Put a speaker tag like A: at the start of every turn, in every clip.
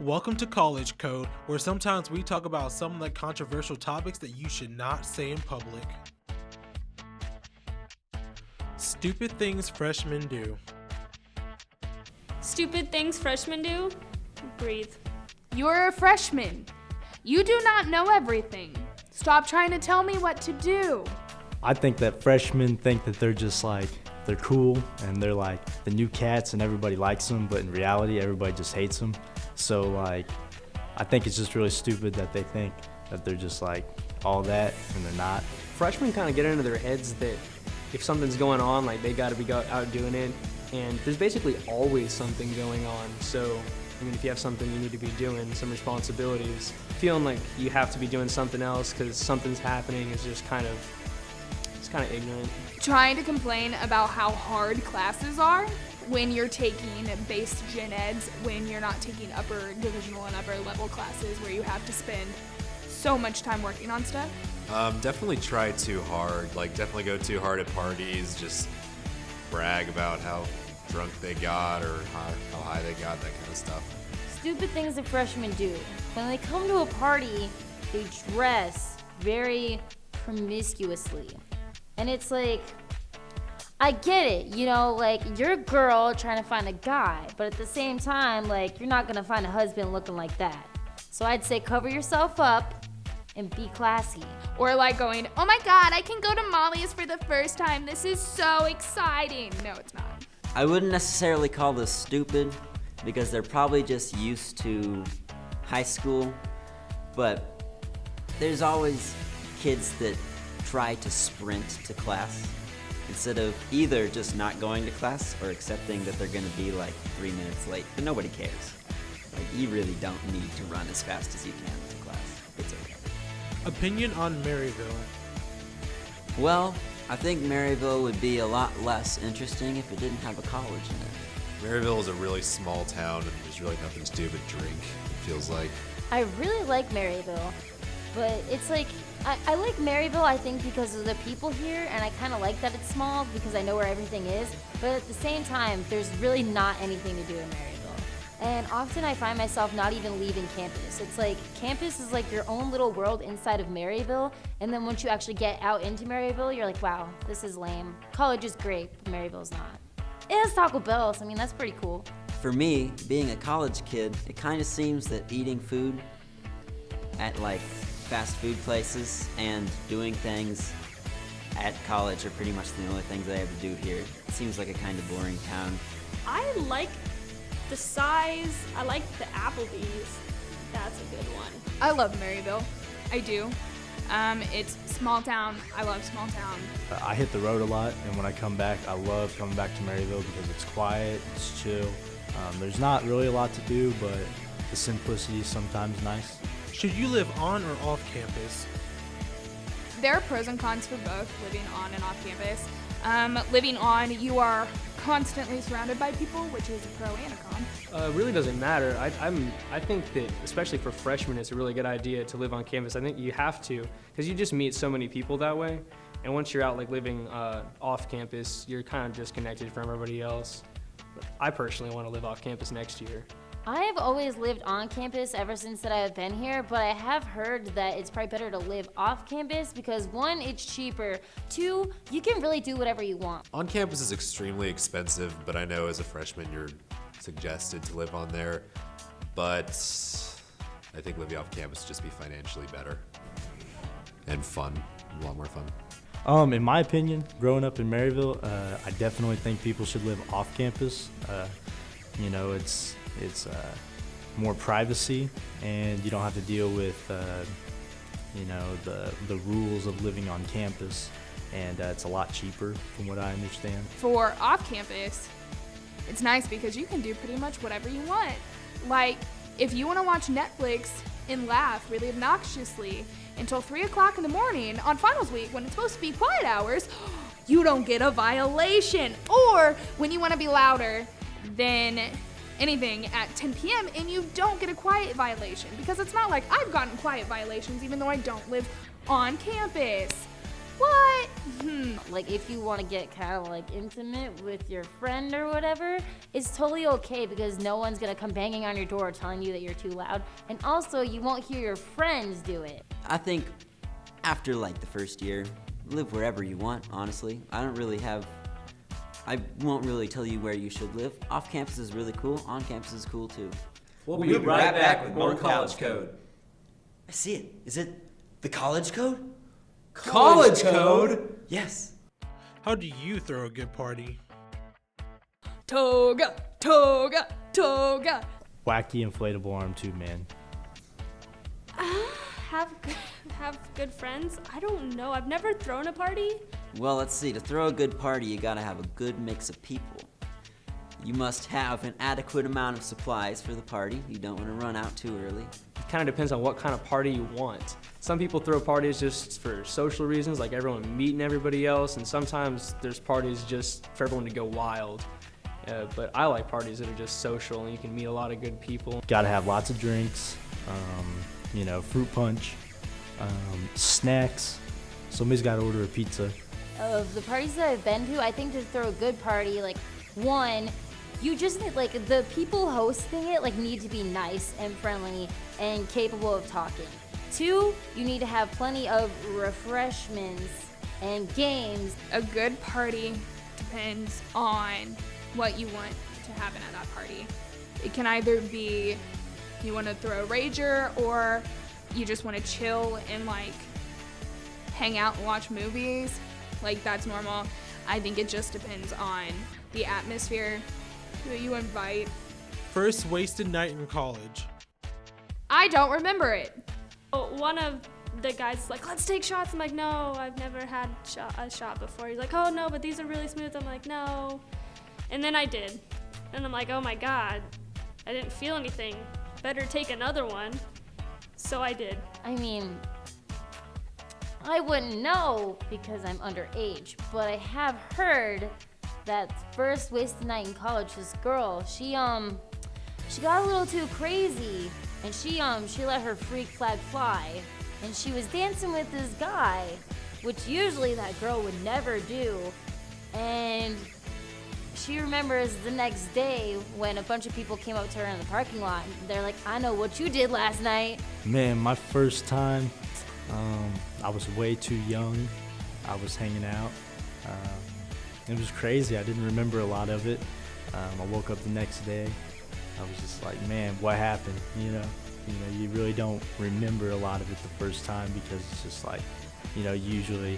A: Welcome to College Code, where sometimes we talk about some of the controversial topics that you should not say in public. Stupid things freshmen do.
B: Stupid things freshmen do? Breathe.
C: You're a freshman. You do not know everything. Stop trying to tell me what to do.
D: I think that freshmen think that they're just like, they're cool and they're like the new cats and everybody likes them, but in reality, everybody just hates them. So like, I think it's just really stupid that they think that they're just like all that and they're not.
E: Freshmen kind of get into their heads that if something's going on, like they got to be out doing it. And there's basically always something going on. So, I mean, if you have something you need to be doing, some responsibilities, feeling like you have to be doing something else because something's happening is just kind of ignorant.
C: Trying to complain about how hard classes are when you're taking base gen eds, when you're not taking upper divisional and upper level classes where you have to spend so much time working on stuff.
F: Definitely try too hard. Definitely go too hard at parties. Just brag about how drunk they got or how high they got, that kind of stuff.
G: Stupid things that freshmen do. When they come to a party, they dress very promiscuously. And it's like, I get it, you know, like you're a girl trying to find a guy, but at the same time, like you're not gonna find a husband looking like that. So I'd say cover yourself up and be classy.
C: Or like going, oh my God, I can go to Molly's for the first time. This is so exciting. No, it's not.
H: I wouldn't necessarily call this stupid because they're probably just used to high school, but there's always kids that try to sprint to class instead of either just not going to class or accepting that they're gonna be like 3 minutes late, but nobody cares. Like, you really don't need to run as fast as you can to class. It's okay.
A: Opinion on Maryville.
H: Well, I think Maryville would be a lot less interesting if it didn't have a college in it.
F: Maryville is a really small town and there's really nothing to do but drink, it feels like.
G: I really like Maryville, but it's like, I like Maryville, I think, because of the people here, and I kind of like that it's small because I know where everything is, but at the same time, there's really not anything to do in Maryville. And often I find myself not even leaving campus. It's like, campus is like your own little world inside of Maryville, and then once you actually get out into Maryville, you're like, wow, this is lame. College is great, but Maryville's not. It has Taco Bell, so I mean, that's pretty cool.
H: For me, being a college kid, it kind of seems that eating food at like fast food places and doing things at college are pretty much the only things I have to do here. It seems like a kind of boring town.
B: I like the size. I like the Applebee's. That's a good one.
C: I love Maryville. I do. It's small town. I love small town.
D: I hit the road a lot, and when I come back, I love coming back to Maryville because it's quiet, it's chill. There's not really a lot to do, but the simplicity is sometimes nice.
A: Should you live on or off campus?
C: There are pros and cons for both living on and off campus. Living on, you are constantly surrounded by people, which is a pro and a con.
E: It really doesn't matter. I think that, especially for freshmen, it's a really good idea to live on campus. I think you have to, because you just meet so many people that way. And once you're out like living off campus, you're kind of disconnected from everybody else. But I personally want to live off campus next year.
G: I have always lived on campus ever since that I've been here, but I have heard that it's probably better to live off campus because 1, it's cheaper, 2, you can really do whatever you want.
F: On campus is extremely expensive, but I know as a freshman you're suggested to live on there. But I think living off campus would just be financially better and fun, a lot more fun.
D: In my opinion, growing up in Maryville, I definitely think people should live off campus. You know, it's more privacy, and you don't have to deal with, you know, the rules of living on campus, and it's a lot cheaper from what I understand.
C: For off campus, it's nice because you can do pretty much whatever you want. Like, if you want to watch Netflix and laugh really obnoxiously until 3 o'clock in the morning on finals week when it's supposed to be quiet hours, you don't get a violation. Or when you want to be louder than anything at 10 p.m. and you don't get a quiet violation, because it's not like I've gotten quiet violations even though I don't live on campus. What?
G: Like, if you want to get kind of like intimate with your friend or whatever, it's totally okay because no one's gonna come banging on your door telling you that you're too loud. And also, you won't hear your friends do it.
H: I think after like the first year, live wherever you want, honestly. I won't really tell you where you should live. Off campus is really cool, on campus is cool too.
I: We'll be right back with more college code.
J: I see it. Is it the college code?
I: College code?
J: Yes.
A: How do you throw a good party?
C: Toga, toga, toga.
D: Wacky inflatable arm too, man.
B: Have good friends? I don't know. I've never thrown a party.
H: Well, let's see. To throw a good party, you gotta have a good mix of people. You must have an adequate amount of supplies for the party. You don't want to run out too early.
E: It kind of depends on what kind of party you want. Some people throw parties just for social reasons, like everyone meeting everybody else, and sometimes there's parties just for everyone to go wild. But I like parties that are just social and you can meet a lot of good people.
D: Gotta have lots of drinks, fruit punch, snacks. Somebody's gotta order a pizza.
G: Of the parties that I've been to, I think to throw a good party, like, one, you just need, like, the people hosting it, like, need to be nice and friendly and capable of talking. Two, you need to have plenty of refreshments and games.
C: A good party depends on what you want to happen at that party. It can either be you want to throw a rager or you just want to chill and like hang out and watch movies. Like, that's normal. I think it just depends on the atmosphere, who you invite.
A: First wasted night in college.
C: I don't remember it.
B: Oh, one of the guys is like, let's take shots. I'm like, no, I've never had a shot before. He's like, oh no, but these are really smooth. I'm like, no. And then I did. And I'm like, oh my God, I didn't feel anything. Better take another one. So I did.
G: I mean, I wouldn't know because I'm underage, but I have heard that first wasted night in college, this girl, she got a little too crazy, and she let her freak flag fly, and she was dancing with this guy, which usually that girl would never do, and she remembers the next day when a bunch of people came up to her in the parking lot. They're like, I know what you did last night.
D: Man, my first time, I was way too young. I was hanging out. It was crazy. I didn't remember a lot of it. I woke up the next day. I was just like, man, what happened? You really don't remember a lot of it the first time because it's just like, you usually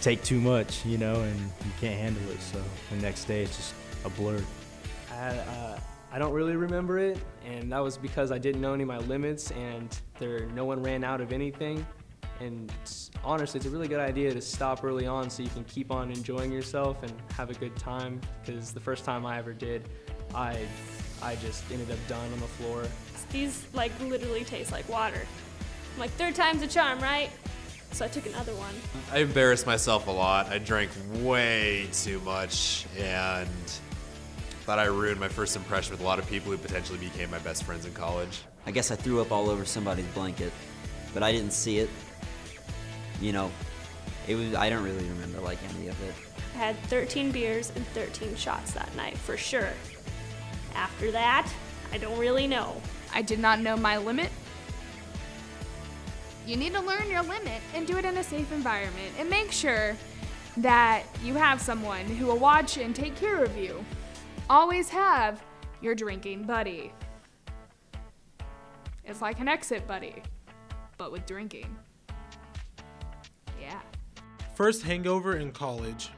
D: take too much, and you can't handle it. So the next day it's just a blur.
E: I don't really remember it, and that was because I didn't know any of my limits, and no one ran out of anything. And honestly, it's a really good idea to stop early on so you can keep on enjoying yourself and have a good time, because the first time I ever did, I just ended up done on the floor.
B: These like literally taste like water. I'm like, third time's a charm, right? So I took another one.
F: I embarrassed myself a lot. I drank way too much and thought I ruined my first impression with a lot of people who potentially became my best friends in college.
H: I guess I threw up all over somebody's blanket, but I didn't see it. I don't really remember like any of it.
B: I had 13 beers and 13 shots that night for sure. After that, I don't really know.
C: I did not know my limit. You need to learn your limit and do it in a safe environment, and make sure that you have someone who will watch and take care of you. Always have your drinking buddy. It's like an exit buddy, but with drinking. Yeah.
A: First hangover in college.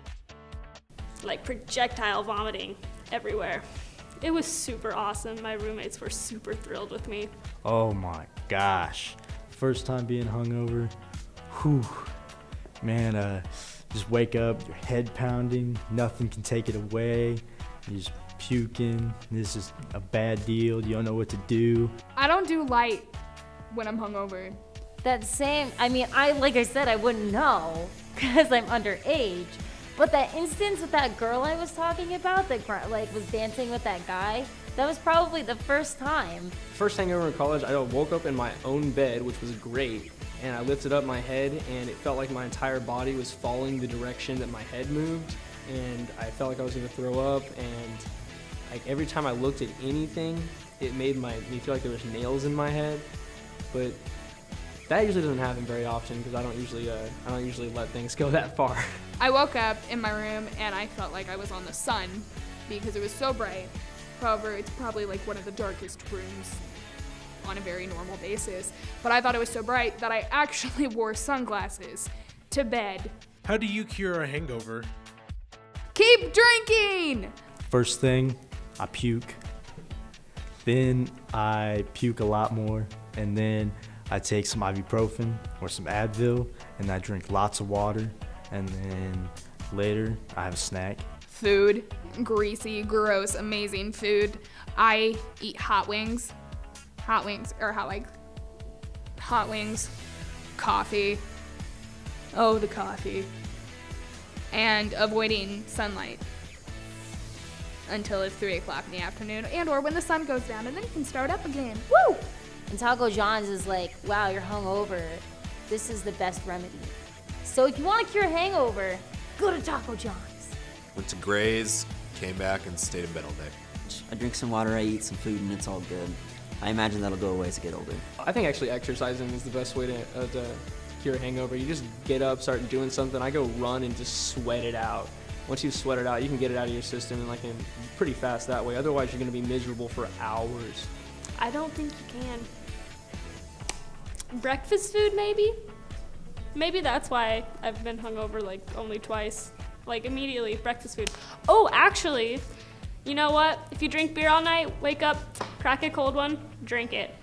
B: Like projectile vomiting everywhere. It was super awesome. My roommates were super thrilled with me.
D: Oh my gosh. First time being hungover. Whew. Man, just wake up, your head pounding, nothing can take it away. You're just puking. This is a bad deal. You don't know what to do.
C: I don't do light when I'm hungover.
G: Like I said, I wouldn't know because I'm underage. But that instance with that girl I was talking about that was dancing with that guy, that was probably the first time.
E: First hangover in college, I woke up in my own bed, which was great, and I lifted up my head, and it felt like my entire body was following the direction that my head moved, and I felt like I was going to throw up, and like every time I looked at anything, it made me feel like there was nails in my head. But that usually doesn't happen very often because I don't usually let things go that far.
C: I woke up in my room and I felt like I was on the sun because it was so bright. However, it's probably like one of the darkest rooms on a very normal basis. But I thought it was so bright that I actually wore sunglasses to bed.
A: How do you cure a hangover?
C: Keep drinking!
D: First thing, I puke. Then I puke a lot more. And then I take some ibuprofen or some Advil, and I drink lots of water. And then later, I have a snack.
C: Food, greasy, gross, amazing food. I eat hot wings, coffee. Oh, the coffee. And avoiding sunlight until it's 3 o'clock in the afternoon and or when the sun goes down, and then you can start up again. Woo!
G: And Taco John's is like, wow, you're hungover. This is the best remedy. So if you want to cure a hangover, go to Taco John's.
F: Went to Gray's, came back, and stayed in bed all day.
H: I drink some water, I eat some food, and it's all good. I imagine that'll go away as I get older.
E: I think actually exercising is the best way to cure a hangover. You just get up, start doing something. I go run and just sweat it out. Once you sweat it out, you can get it out of your system in pretty fast that way. Otherwise, you're going to be miserable for hours.
B: I don't think you can. Breakfast food, maybe? Maybe that's why I've been hungover like only twice. Like immediately, breakfast food. Oh, actually, you know what? If you drink beer all night, wake up, crack a cold one, drink it.